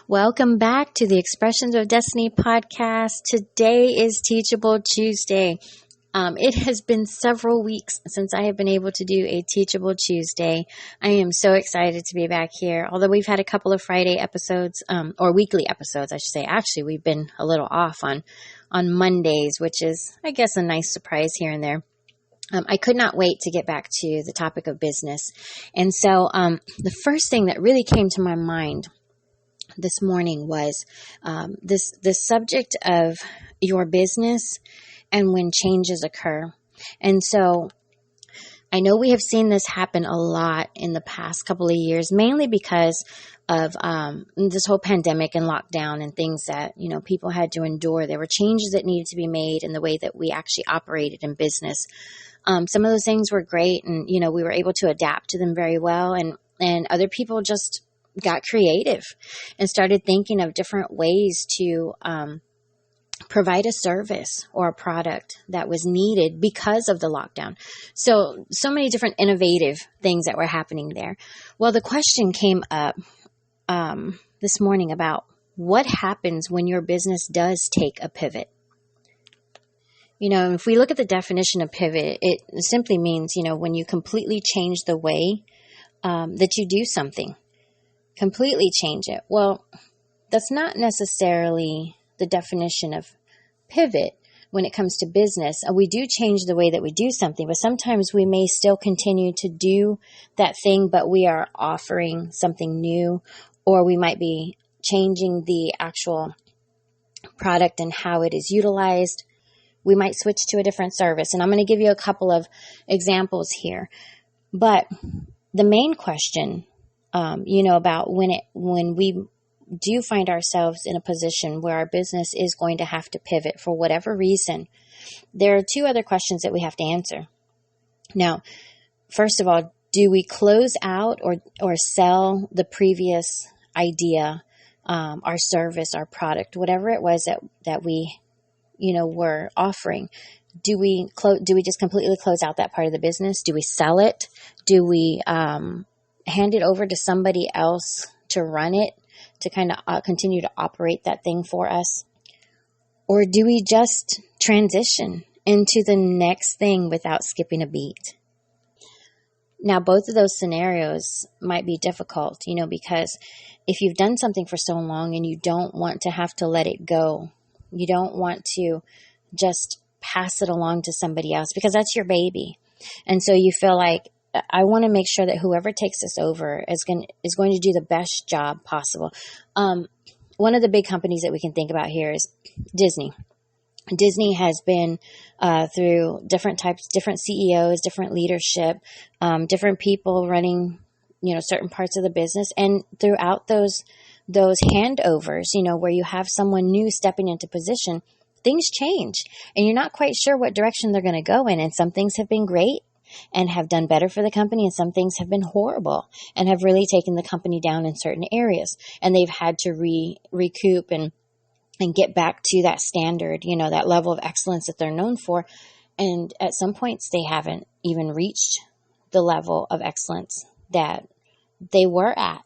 Welcome back to the Expressions of Destiny podcast. Today is Teachable Tuesday. It has been several weeks since I have been able to do a Teachable Tuesday. I am so excited to be back here. Although we've had a couple of Friday episodes, or weekly episodes, I should say. Actually, we've been a little off on Mondays, which is, I guess, a nice surprise here and there. I could not wait to get back to the topic of business. And so the first thing that really came to my mind this morning was this subject of your business and when changes occur. And so I know we have seen this happen a lot in the past couple of years, mainly because of this whole pandemic and lockdown and things that, people had to endure. There were changes that needed to be made in the way that we actually operated in business. Some of those things were great and, we were able to adapt to them very well. And other people just got creative and started thinking of different ways to provide a service or a product that was needed because of the lockdown. So many different innovative things that were happening there. Well, the question came up this morning about what happens when your business does take a pivot. If we look at the definition of pivot, it simply means, when you completely change the way that you do something, completely change it. Well, that's not necessarily the definition of pivot when it comes to business. We do change the way that we do something, but sometimes we may still continue to do that thing, but we are offering something new, or we might be changing the actual product and how it is utilized. We might switch to a different service. And I'm going to give you a couple of examples here. But the main question, about when we do find ourselves in a position where our business is going to have to pivot for whatever reason, there are two other questions that we have to answer. Now, first of all, do we close out or sell the previous idea, our service, our product, whatever it was that we, were offering? Do we just completely close out that part of the business? Do we sell it? Do we hand it over to somebody else to run it, to kind of continue to operate that thing for us? Or do we just transition into the next thing without skipping a beat? Now, both of those scenarios might be difficult, because if you've done something for so long and you don't want to have to let it go, you don't want to just pass it along to somebody else because that's your baby. And so you feel like, I want to make sure that whoever takes this over is going to do the best job possible. One of the big companies that we can think about here is Disney. Disney has been through different CEOs, different leadership, different people running, certain parts of the business. And throughout those handovers, where you have someone new stepping into position, things change and you're not quite sure what direction they're going to go in. And some things have been great and have done better for the company, and some things have been horrible and have really taken the company down in certain areas. And they've had to recoup and get back to that standard, that level of excellence that they're known for. And at some points, they haven't even reached the level of excellence that they were at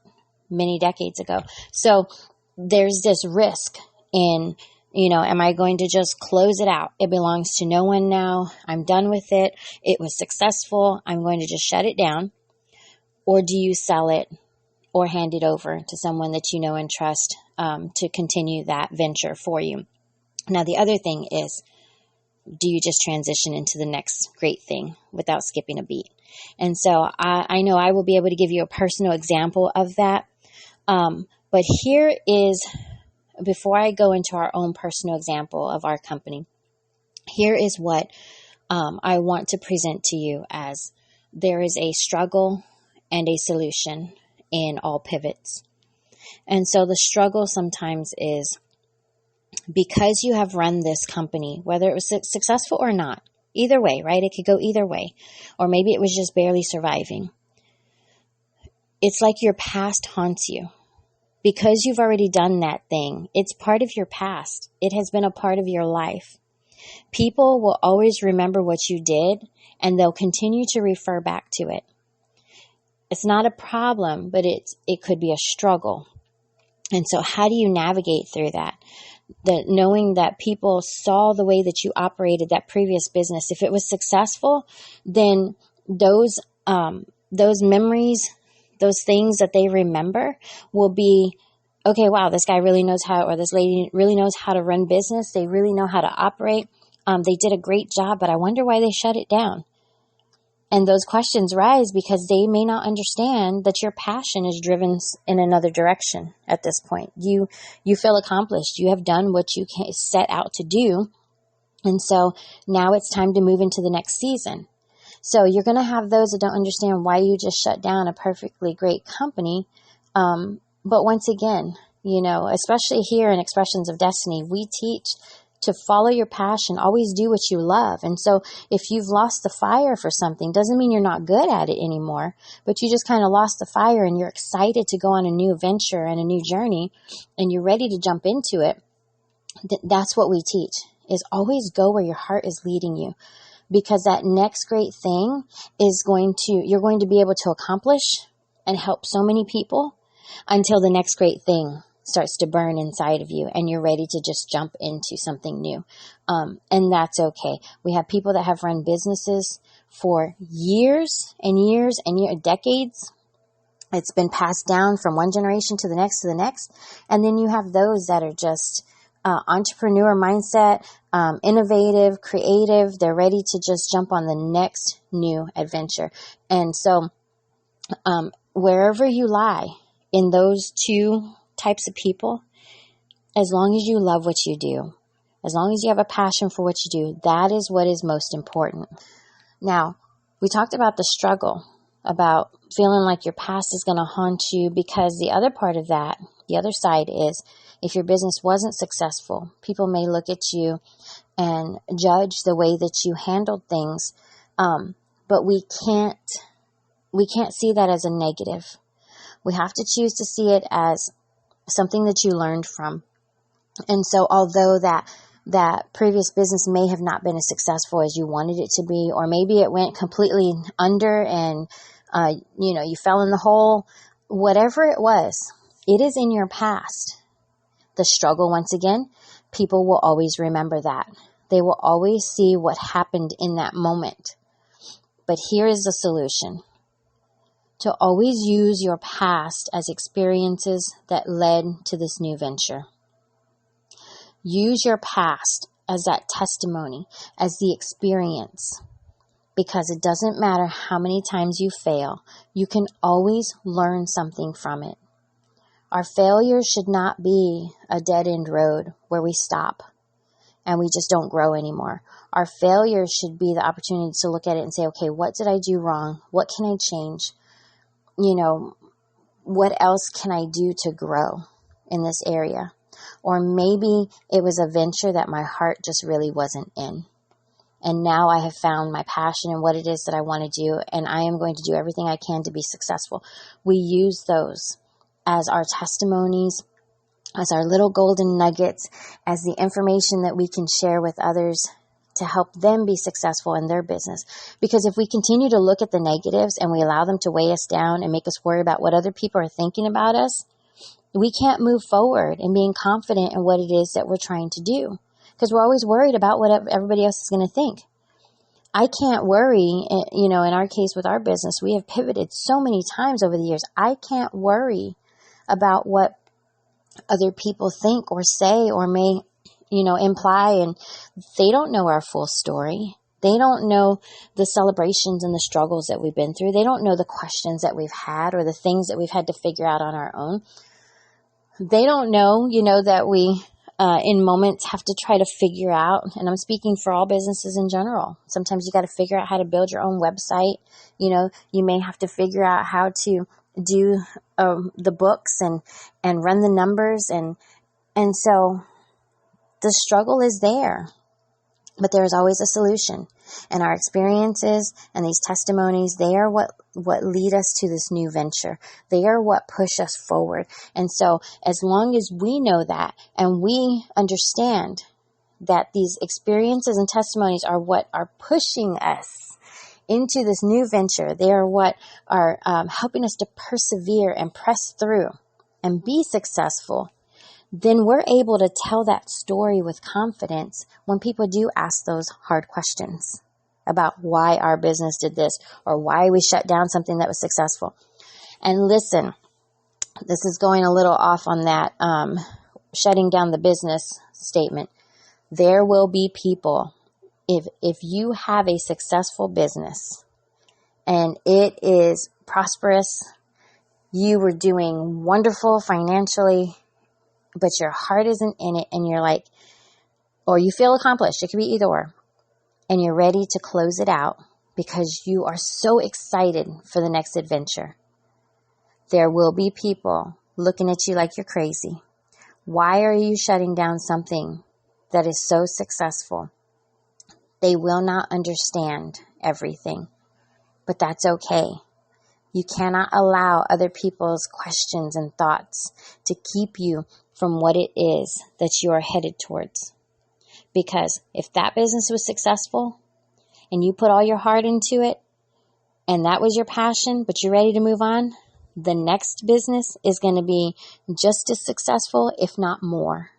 many decades ago. So there's this risk in, am I going to just close it out? It belongs to no one now. I'm done with it. It was successful. I'm going to just shut it down. Or do you sell it or hand it over to someone that you know and trust to continue that venture for you? Now, the other thing is, do you just transition into the next great thing without skipping a beat? And so I know I will be able to give you a personal example of that. But here is, before I go into our own personal example of our company, here is what I want to present to you as there is a struggle and a solution in all pivots. And so the struggle sometimes is because you have run this company, whether it was successful or not, either way, right? It could go either way. Or maybe it was just barely surviving. It's like your past haunts you. Because you've already done that thing, it's part of your past. It has been a part of your life. People will always remember what you did, and they'll continue to refer back to it. It's not a problem, but it could be a struggle. And so how do you navigate through that? Knowing that people saw the way that you operated that previous business. If it was successful, then those memories, those things that they remember will be, okay, wow, this guy really knows how, or this lady really knows how to run business. They really know how to operate. They did a great job, but I wonder why they shut it down. And those questions rise because they may not understand that your passion is driven in another direction at this point. You feel accomplished. You have done what you set out to do. And so now it's time to move into the next season. So you're going to have those that don't understand why you just shut down a perfectly great company. But once again, especially here in Expressions of Destiny, we teach to follow your passion, always do what you love. And so if you've lost the fire for something, doesn't mean you're not good at it anymore, but you just kind of lost the fire and you're excited to go on a new venture and a new journey and you're ready to jump into it. That's what we teach, is always go where your heart is leading you, because that next great thing you're going to be able to accomplish and help so many people until the next great thing starts to burn inside of you and you're ready to just jump into something new. And that's okay. We have people that have run businesses for years and years and decades. It's been passed down from one generation to the next to the next. And then you have those that are just entrepreneur mindset, innovative, creative. They're ready to just jump on the next new adventure. And so wherever you lie in those two types of people, as long as you love what you do, as long as you have a passion for what you do, that is what is most important. Now, we talked about the struggle, about feeling like your past is going to haunt you, because the other part of that, the other side is, if your business wasn't successful, people may look at you and judge the way that you handled things. But we can't see that as a negative. We have to choose to see it as something that you learned from. And so although that previous business may have not been as successful as you wanted it to be, or maybe it went completely under and, you fell in the hole, whatever it was, it is in your past. The struggle, once again, people will always remember that. They will always see what happened in that moment. But here is the solution: to always use your past as experiences that led to this new venture. Use your past as that testimony, as the experience, because it doesn't matter how many times you fail, you can always learn something from it. Our failures should not be a dead-end road where we stop and we just don't grow anymore. Our failures should be the opportunity to look at it and say, okay, what did I do wrong? What can I change? What else can I do to grow in this area? Or maybe it was a venture that my heart just really wasn't in. And now I have found my passion and what it is that I want to do, and I am going to do everything I can to be successful. We use those as our testimonies, as our little golden nuggets, as the information that we can share with others to help them be successful in their business. Because if we continue to look at the negatives and we allow them to weigh us down and make us worry about what other people are thinking about us, we can't move forward in being confident in what it is that we're trying to do. Because we're always worried about what everybody else is going to think. I can't worry, in our case with our business, we have pivoted so many times over the years. I can't worry about what other people think or say or may, imply, and they don't know our full story. They don't know the celebrations and the struggles that we've been through. They don't know the questions that we've had or the things that we've had to figure out on our own. They don't know, that we, in moments, have to try to figure out, and I'm speaking for all businesses in general. Sometimes you got to figure out how to build your own website. You may have to figure out how to do the books and run the numbers. And so the struggle is there, but there is always a solution. And our experiences and these testimonies, they are what lead us to this new venture. They are what push us forward. And so as long as we know that and we understand that these experiences and testimonies are what are pushing us into this new venture, they are what are helping us to persevere and press through. and be successful, then we're able to tell that story with confidence when people do ask those hard questions about why our business did this or why we shut down something that was successful. And listen, this is going a little off on that shutting down the business statement. There will be people, if you have a successful business and it is prosperous, you were doing wonderful financially, but your heart isn't in it, and you're like, or you feel accomplished, it could be either or, and you're ready to close it out because you are so excited for the next adventure. There will be people looking at you like you're crazy. Why are you shutting down something that is so successful? They will not understand everything, but that's okay. You cannot allow other people's questions and thoughts to keep you from what it is that you are headed towards. Because if that business was successful and you put all your heart into it and that was your passion, but you're ready to move on, the next business is going to be just as successful, if not more.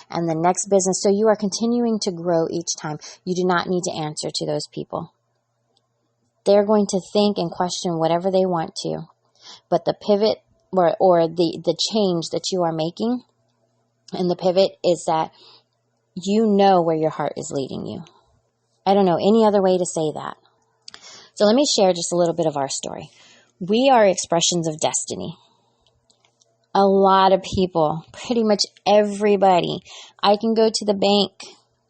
And the next business, so you are continuing to grow each time. You do not need to answer to those people. They're going to think and question whatever they want to. But the pivot or the change that you are making, and the pivot is that you know where your heart is leading you. I don't know any other way to say that. So let me share just a little bit of our story. We are expressions of destiny. A lot of people, pretty much everybody, I can go to the bank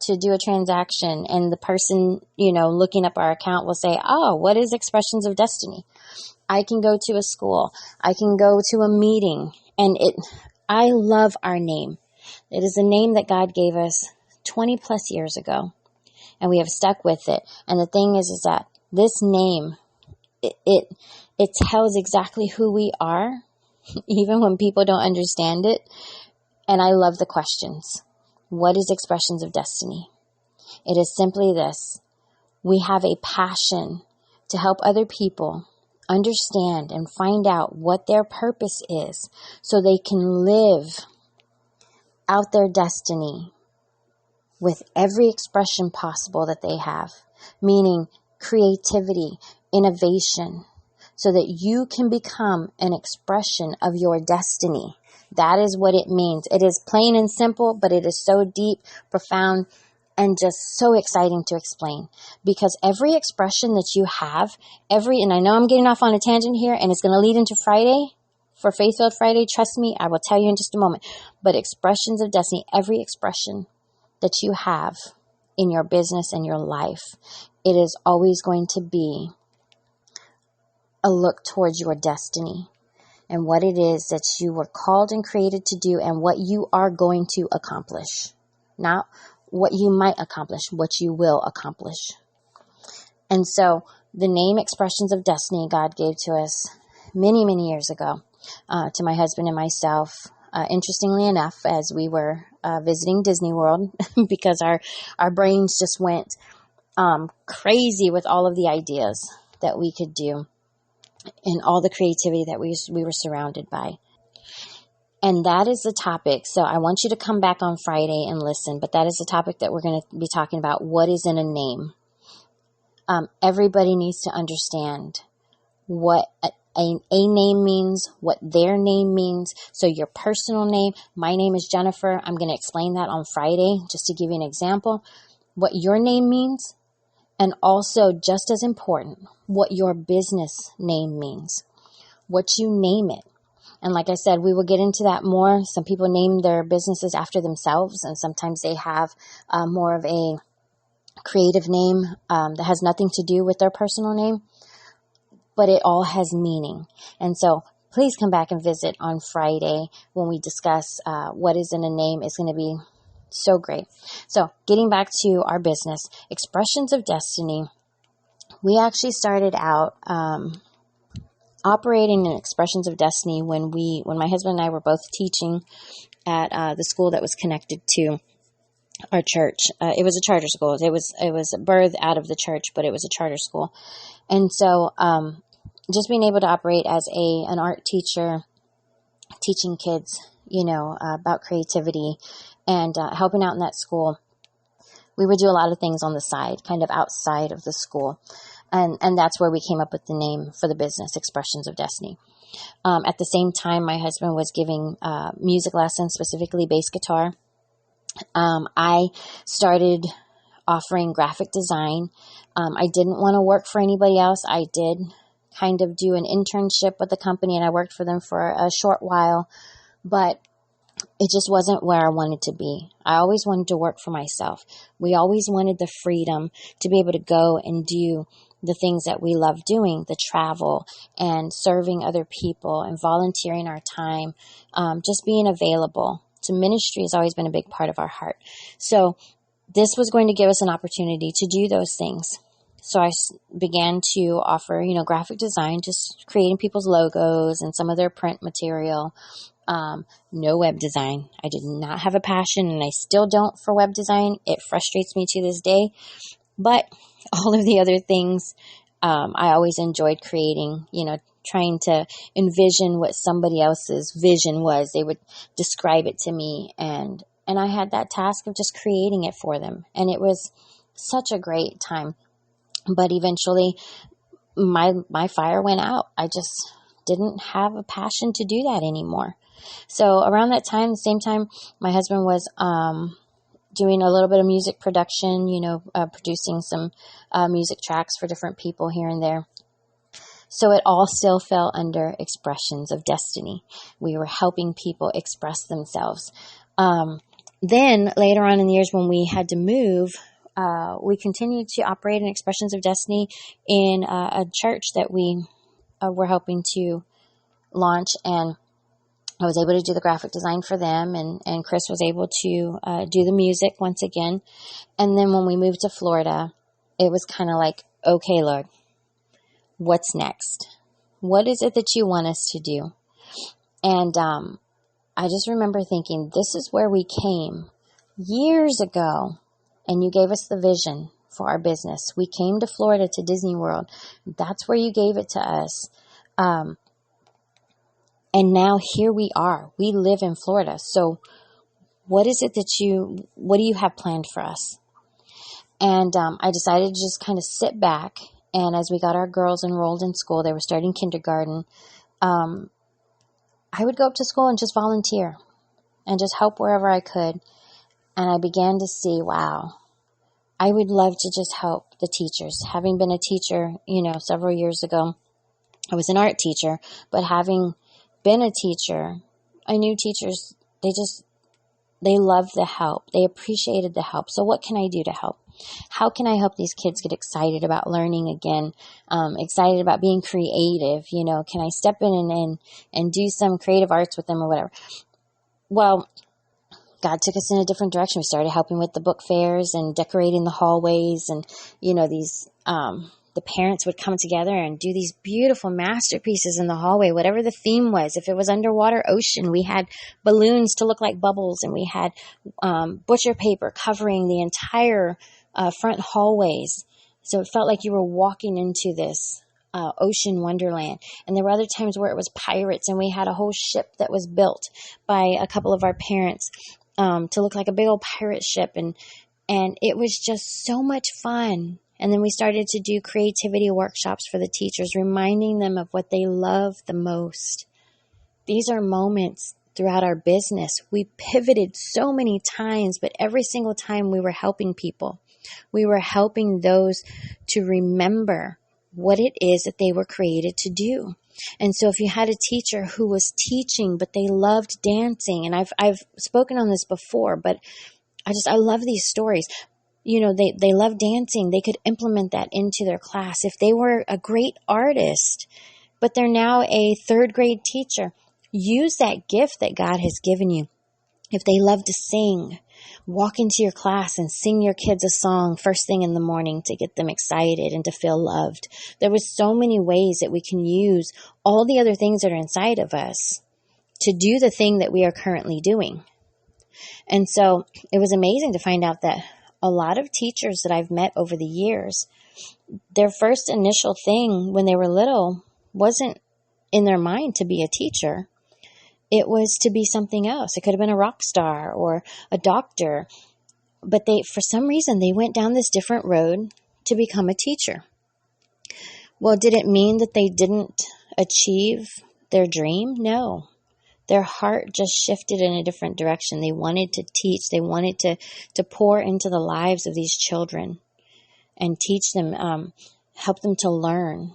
to do a transaction and the person, looking up our account will say, oh, what is expressions of destiny? I can go to a school. I can go to a meeting. And I love our name. It is a name that God gave us 20 plus years ago. And we have stuck with it. And the thing is that this name, it tells exactly who we are, even when people don't understand it. And I love the questions. What is expressions of destiny? It is simply this. We have a passion to help other people understand and find out what their purpose is so they can live out their destiny with every expression possible that they have, meaning creativity, innovation, so that you can become an expression of your destiny. That is what it means. It is plain and simple, but it is so deep, profound, and just so exciting to explain. Because every expression that you have, and I know I'm getting off on a tangent here, and it's going to lead into Friday, for Faith-Filled Friday. Trust me, I will tell you in just a moment. But expressions of destiny, every expression that you have in your business and your life, it is always going to be a look towards your destiny and what it is that you were called and created to do and what you are going to accomplish. Not what you might accomplish, what you will accomplish. And so the name Expressions of Destiny God gave to us many, many years ago, to my husband and myself, interestingly enough, as we were visiting Disney World, because our brains just went crazy with all of the ideas that we could do and all the creativity that we were surrounded by. And that is the topic. So I want you to come back on Friday and listen, but that is the topic that we're going to be talking about. What is in a name? Everybody needs to understand what a name means, what their name means. So your personal name, my name is Jennifer. I'm going to explain that on Friday, just to give you an example, what your name means. And also, just as important, what your business name means, what you name it. And like I said, we will get into that more. Some people name their businesses after themselves, and sometimes they have more of a creative name that has nothing to do with their personal name, but it all has meaning. And so please come back and visit on Friday when we discuss what is in a name. It's going to be so great. So getting back to our business, Expressions of Destiny, we actually started out operating in Expressions of Destiny when my husband and I were both teaching at the school that was connected to our church. It was a charter school. It was birthed out of the church, but it was a charter school. And so just being able to operate as an art teacher teaching kids, about creativity and helping out in that school. We would do a lot of things on the side, kind of outside of the school. And that's where we came up with the name for the business, Expressions of Destiny. At the same time, my husband was giving music lessons, specifically bass guitar. I started offering graphic design. I didn't want to work for anybody else. I did kind of do an internship with the company, and I worked for them for a short while, but it just wasn't where I wanted to be. I always wanted to work for myself. We always wanted the freedom to be able to go and do the things that we love doing, the travel and serving other people and volunteering our time, just being available to ministry has always been a big part of our heart. So this was going to give us an opportunity to do those things. So I began to offer, graphic design, just creating people's logos and some of their print material. No web design. I did not have a passion, and I still don't, for web design. It frustrates me to this day. But all of the other things, I always enjoyed creating, trying to envision what somebody else's vision was. They would describe it to me, and I had that task of just creating it for them. And it was such a great time. But eventually my fire went out. I just didn't have a passion to do that anymore. So around that time, the same time, my husband was doing a little bit of music production, producing some music tracks for different people here and there. So it all still fell under Expressions of Destiny. We were helping people express themselves. Then later on in the years when we had to move, we continued to operate in Expressions of Destiny in a church that we were helping to launch, and I was able to do the graphic design for them, and Chris was able to do the music once again. And then when we moved to Florida, it was kind of like, okay, Lord, what's next? What is it that you want us to do? And I just remember thinking, this is where we came years ago, and you gave us the vision for our business. We came to Florida, to Disney World. That's where you gave it to us. And now here we are. We live in Florida. So what is it what do you have planned for us? And I decided to just kind of sit back. And as we got our girls enrolled in school, they were starting kindergarten, I would go up to school and just volunteer and just help wherever I could. And I began to see, wow, I would love to just help the teachers. Having been a teacher, several years ago, I was an art teacher, but having been a teacher, I knew teachers, they loved the help. They appreciated the help. So what can I do to help? How can I help these kids get excited about learning again, excited about being creative? Can I step in and do some creative arts with them or whatever? Well, God took us in a different direction. We started helping with the book fairs and decorating the hallways, and, these, the parents would come together and do these beautiful masterpieces in the hallway, whatever the theme was. If it was underwater ocean, we had balloons to look like bubbles, and we had butcher paper covering the entire front hallways. So it felt like you were walking into this ocean wonderland. And there were other times where it was pirates, and we had a whole ship that was built by a couple of our parents to look like a big old pirate ship. And it was just so much fun. And then we started to do creativity workshops for the teachers, reminding them of what they love the most. These are moments throughout our business. We pivoted so many times, but every single time we were helping people. We were helping those to remember what it is that they were created to do. And so if you had a teacher who was teaching, but they loved dancing, and I've spoken on this before, but I love these stories. They love dancing. They could implement that into their class. If they were a great artist, but they're now a third grade teacher, use that gift that God has given you. If they love to sing, walk into your class and sing your kids a song first thing in the morning to get them excited and to feel loved. There was so many ways that we can use all the other things that are inside of us to do the thing that we are currently doing. And so it was amazing to find out that a lot of teachers that I've met over the years, their first initial thing when they were little wasn't in their mind to be a teacher. It was to be something else. It could have been a rock star or a doctor. But for some reason, they went down this different road to become a teacher. Well, did it mean that they didn't achieve their dream? No. Their heart just shifted in a different direction. They wanted to teach. They wanted to pour into the lives of these children and teach them, help them to learn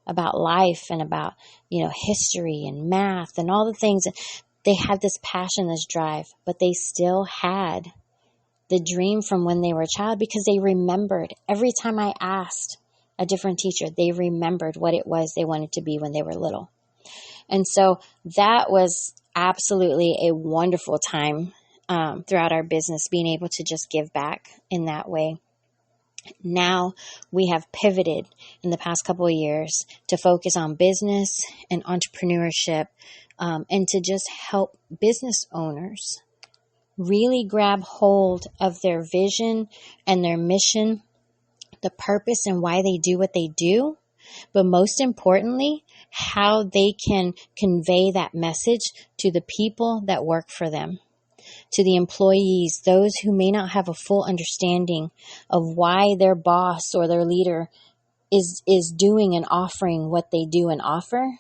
about life and about, history and math and all the things. They had this passion, this drive, but they still had the dream from when they were a child, because they remembered every time I asked a different teacher, they remembered what it was they wanted to be when they were little. And so that was absolutely a wonderful time throughout our business, being able to just give back in that way. Now we have pivoted in the past couple of years to focus on business and entrepreneurship, and to just help business owners really grab hold of their vision and their mission, the purpose and why they do what they do, but most importantly, how they can convey that message to the people that work for them, to the employees, those who may not have a full understanding of why their boss or their leader is doing and offering what they do and offer.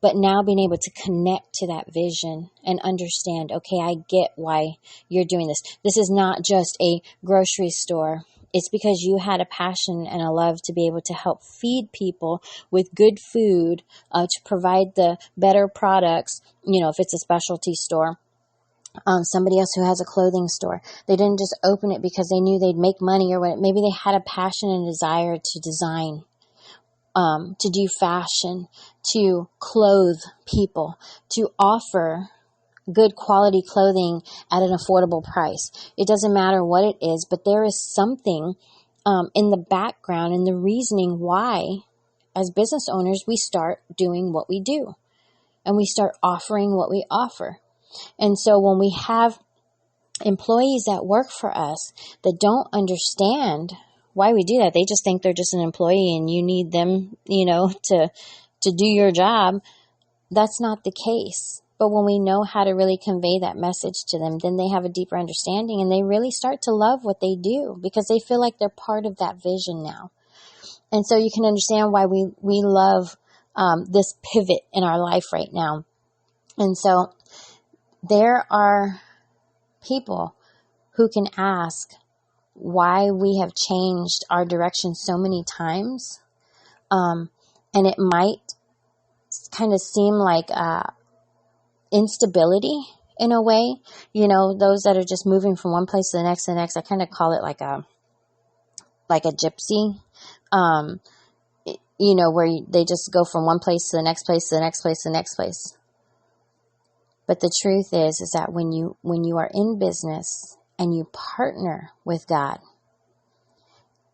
But now being able to connect to that vision and understand, okay, I get why you're doing this. This is not just a grocery store. It's because you had a passion and a love to be able to help feed people with good food, to provide the better products, if it's a specialty store. Somebody else who has a clothing store. They didn't just open it because they knew they'd make money or what. Maybe they had a passion and desire to design, to do fashion, to clothe people, to offer good quality clothing at an affordable price. It doesn't matter what it is, but there is something in the background and the reasoning why, as business owners, we start doing what we do and we start offering what we offer. And so when we have employees that work for us that don't understand why we do that, they just think they're just an employee and you need them, to do your job. That's not the case. But when we know how to really convey that message to them, then they have a deeper understanding and they really start to love what they do because they feel like they're part of that vision now. And so you can understand why we love this pivot in our life right now. And so there are people who can ask why we have changed our direction so many times. And it might kind of seem like instability in a way, those that are just moving from one place to the next. I kind of call it like a gypsy, where they just go from one place to the next place, to the next place, to the next place. But the truth is that when you are in business and you partner with God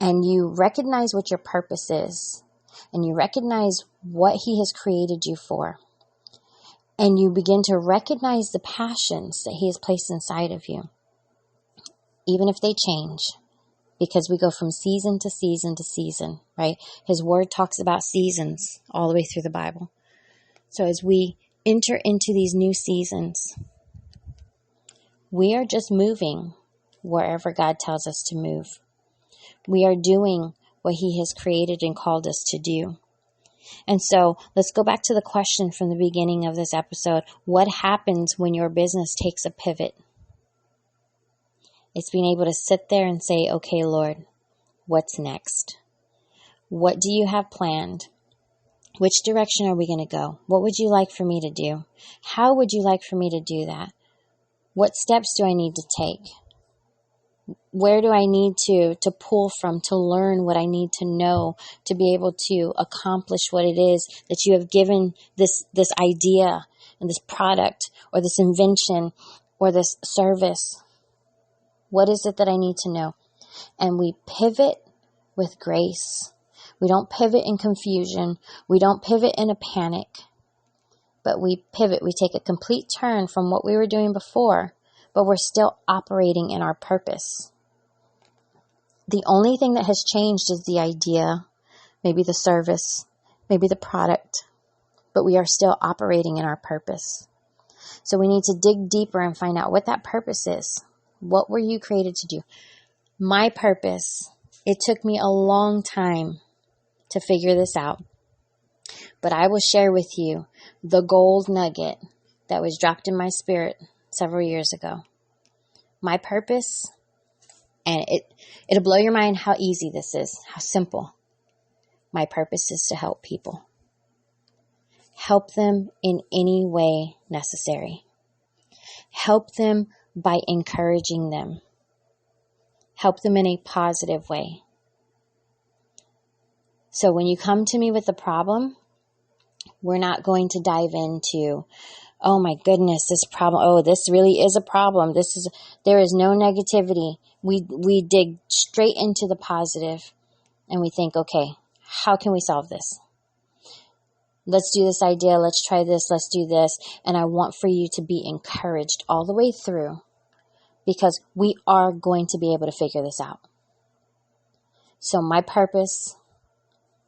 and you recognize what your purpose is and you recognize what He has created you for, and you begin to recognize the passions that He has placed inside of you, even if they change, because we go from season to season to season, right? His Word talks about seasons all the way through the Bible. So as we enter into these new seasons, we are just moving wherever God tells us to move. We are doing what He has created and called us to do. And so let's go back to the question from the beginning of this episode. What happens when your business takes a pivot? It's being able to sit there and say, okay, Lord, what's next? What do you have planned? Which direction are we going to go? What would you like for me to do? How would you like for me to do that? What steps do I need to take? Where do I need to pull from to learn what I need to know to be able to accomplish what it is that you have given this idea and this product or this invention or this service? What is it that I need to know? And we pivot with grace. We don't pivot in confusion. We don't pivot in a panic. But we pivot. We take a complete turn from what we were doing before, but we're still operating in our purpose. The only thing that has changed is the idea, maybe the service, maybe the product, but we are still operating in our purpose. So we need to dig deeper and find out what that purpose is. What were you created to do? My purpose, it took me a long time to figure this out, but I will share with you the gold nugget that was dropped in my spirit several years ago. My purpose, and it'll blow your mind how easy this is, how simple. My purpose is to help people. Help them in any way necessary. Help them by encouraging them. Help them in a positive way. So when you come to me with a problem, we're not going to dive into, oh my goodness, this problem, oh, this really is a problem. There is no negativity. We dig straight into the positive and we think, okay, how can we solve this? Let's do this idea. Let's try this. Let's do this. And I want for you to be encouraged all the way through, because we are going to be able to figure this out. So my purpose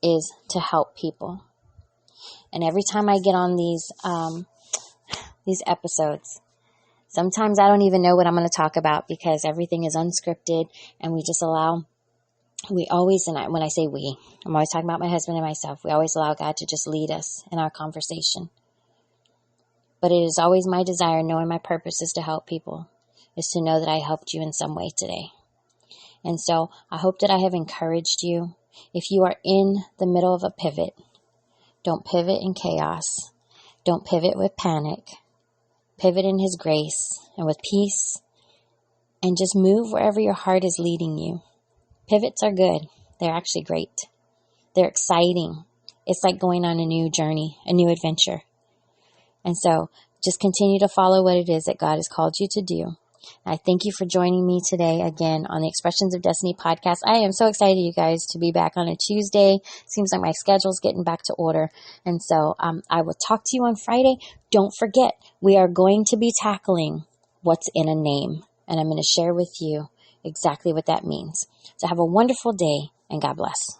is to help people. And every time I get on these episodes, sometimes I don't even know what I'm going to talk about, because everything is unscripted and when I say we, I'm always talking about my husband and myself. We always allow God to just lead us in our conversation. But it is always my desire, knowing my purpose is to help people, is to know that I helped you in some way today. And so I hope that I have encouraged you. If you are in the middle of a pivot, don't pivot in chaos. Don't pivot with panic. Pivot in His grace and with peace, and just move wherever your heart is leading you. Pivots are good. They're actually great. They're exciting. It's like going on a new journey, a new adventure. And so just continue to follow what it is that God has called you to do. I thank you for joining me today again on the Expressions of Destiny podcast. I am so excited, you guys, to be back on a Tuesday. Seems like my schedule's getting back to order. And so I will talk to you on Friday. Don't forget, we are going to be tackling what's in a name. And I'm going to share with you exactly what that means. So have a wonderful day, and God bless.